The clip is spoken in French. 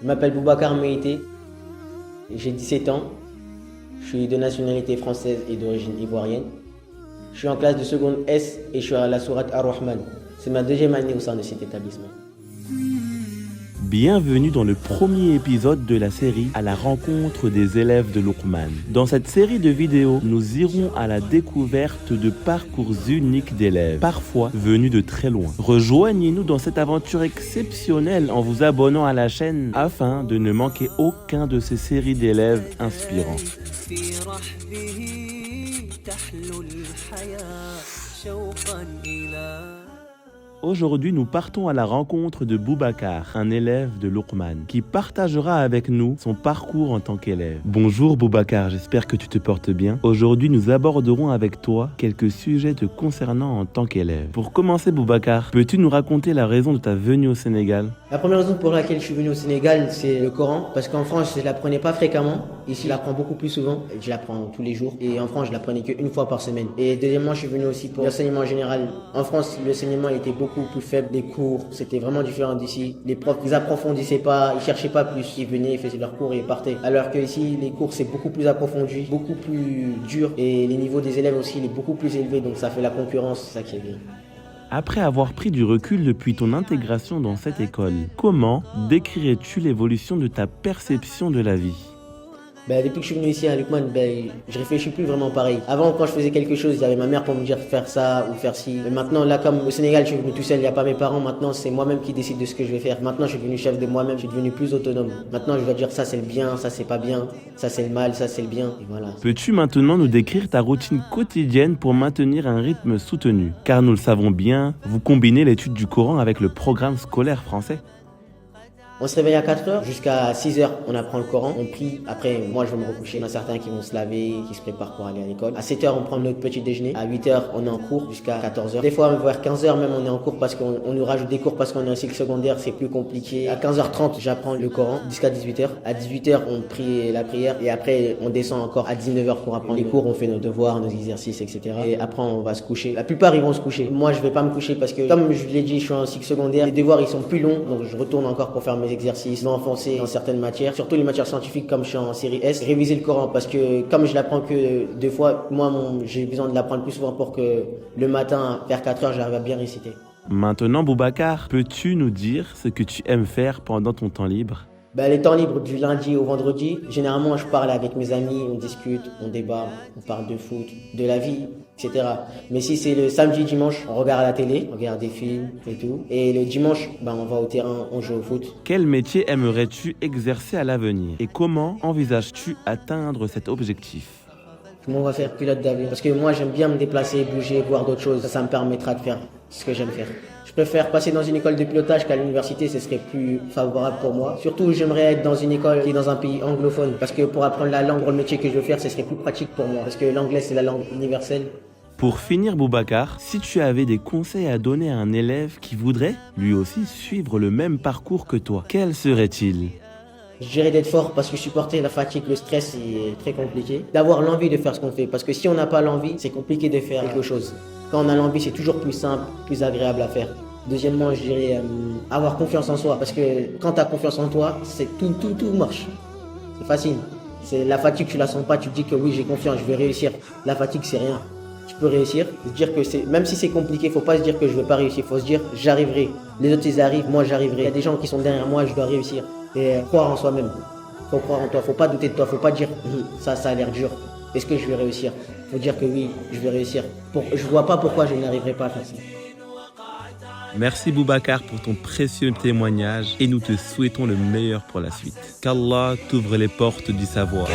Je m'appelle Boubacar Meïté, j'ai 17 ans, je suis de nationalité française et d'origine ivoirienne. Je suis en classe de seconde S et je suis à la sourate Ar-Rahman. C'est ma deuxième année au sein de cet établissement. Bienvenue dans le premier épisode de la série à la rencontre des élèves de Luqman. Dans cette série de vidéos, nous irons à la découverte de parcours uniques d'élèves, parfois venus de très loin. Rejoignez-nous dans cette aventure exceptionnelle en vous abonnant à la chaîne afin de ne manquer aucun de ces séries d'élèves inspirants. Aujourd'hui, nous partons à la rencontre de Boubacar, un élève de Luqman, qui partagera avec nous son parcours en tant qu'élève. Bonjour Boubacar, j'espère que tu te portes bien. Aujourd'hui, nous aborderons avec toi quelques sujets te concernant en tant qu'élève. Pour commencer Boubacar, peux-tu nous raconter la raison de ta venue au Sénégal? La première raison pour laquelle je suis venu au Sénégal, c'est le Coran. Parce qu'en France, je ne l'apprenais pas fréquemment. Ici, je l'apprends beaucoup plus souvent. Je l'apprends tous les jours. Et en France, je l'apprenais qu'une fois par semaine. Et deuxièmement, je suis venu aussi pour l'enseignement général. En France, l'enseignement était beaucoup plus faible. Les cours, c'était vraiment différent d'ici. Les profs, ils approfondissaient pas, ils cherchaient pas plus. Ils venaient, ils faisaient leurs cours et ils partaient. Alors que ici, les cours, c'est beaucoup plus approfondi, beaucoup plus dur. Et les niveaux des élèves aussi, il est beaucoup plus élevé. Donc ça fait la concurrence, c'est ça qui est bien. Après avoir pris du recul depuis ton intégration dans cette école, comment décrirais-tu l'évolution de ta perception de la vie ? Depuis que je suis venu ici à Luqman, je réfléchis plus vraiment pareil. Avant, quand je faisais quelque chose, il y avait ma mère pour me dire faire ça ou faire ci. Mais maintenant, là, comme au Sénégal, je suis venu tout seul, il n'y a pas mes parents. Maintenant, c'est moi-même qui décide de ce que je vais faire. Maintenant, je suis devenu chef de moi-même, je suis devenu plus autonome. Maintenant, je dois dire ça c'est le bien, ça c'est pas bien, ça c'est le mal, ça c'est le bien. Et voilà. Peux-tu maintenant nous décrire ta routine quotidienne pour maintenir un rythme soutenu? Car nous le savons bien, vous combinez l'étude du Coran avec le programme scolaire français. On se réveille à 4h, jusqu'à 6h, on apprend le Coran, on prie. Après, moi, je vais me recoucher. Il y en a certains qui vont se laver, qui se préparent pour aller à l'école. À 7h, on prend notre petit déjeuner. À 8h, on est en cours jusqu'à 14h. Des fois, vers 15h, même, on est en cours parce qu'on nous rajoute des cours parce qu'on est en cycle secondaire, c'est plus compliqué. À 15h30, j'apprends le Coran jusqu'à 18h. À 18h, on prie la prière et après, on descend encore à 19h pour apprendre les cours. On fait nos devoirs, nos exercices, etc. Et après, on va se coucher. La plupart, ils vont se coucher. Moi, je vais pas me coucher parce que, comme je l'ai dit, je suis en cycle secondaire. Les devoirs, ils sont plus longs, donc je retourne encore pour faire mes exercices. Enfoncé dans certaines matières, surtout les matières scientifiques comme je suis en série S, réviser le Coran parce que comme je l'apprends que 2 fois, moi j'ai besoin de l'apprendre plus souvent pour que le matin vers 4h j'arrive à bien réciter. Maintenant Boubacar, peux-tu nous dire ce que tu aimes faire pendant ton temps libre? Les temps libres du lundi au vendredi, généralement je parle avec mes amis, on discute, on débat, on parle de foot, de la vie, etc. Mais si c'est le samedi, dimanche, on regarde la télé, on regarde des films et tout. Et le dimanche, on va au terrain, on joue au foot. Quel métier aimerais-tu exercer à l'avenir? Et comment envisages-tu atteindre cet objectif? On va faire pilote d'avion parce que moi j'aime bien me déplacer, bouger, voir d'autres choses. Ça me permettra de faire ce que j'aime faire. Je préfère passer dans une école de pilotage qu'à l'université, ce serait plus favorable pour moi. Surtout, j'aimerais être dans une école qui est dans un pays anglophone parce que pour apprendre la langue, le métier que je veux faire, ce serait plus pratique pour moi parce que l'anglais c'est la langue universelle. Pour finir Boubacar, si tu avais des conseils à donner à un élève qui voudrait, lui aussi, suivre le même parcours que toi, quels seraient-ils? Je dirais d'être fort parce que supporter la fatigue, le stress, c'est très compliqué. D'avoir l'envie de faire ce qu'on fait parce que si on n'a pas l'envie, c'est compliqué de faire quelque chose. Quand on a l'envie, c'est toujours plus simple, plus agréable à faire. Deuxièmement, je dirais avoir confiance en soi parce que quand tu as confiance en toi, c'est tout marche. C'est facile. C'est la fatigue, tu la sens pas, tu te dis que oui, j'ai confiance, je vais réussir. La fatigue, c'est rien. Tu peux réussir, se dire que même si c'est compliqué, faut pas se dire que je vais pas réussir, faut se dire j'arriverai. Les autres ils arrivent, moi j'arriverai. Il y a des gens qui sont derrière moi, je dois réussir. Et croire en soi-même. Faut croire en toi, faut pas douter de toi, faut pas dire ça a l'air dur. Est-ce que je vais réussir? Faut dire que oui, je vais réussir. Je vois pas pourquoi je n'arriverai pas à faire ça. Merci Boubacar pour ton précieux témoignage et nous te souhaitons le meilleur pour la suite. Qu'Allah t'ouvre les portes du savoir.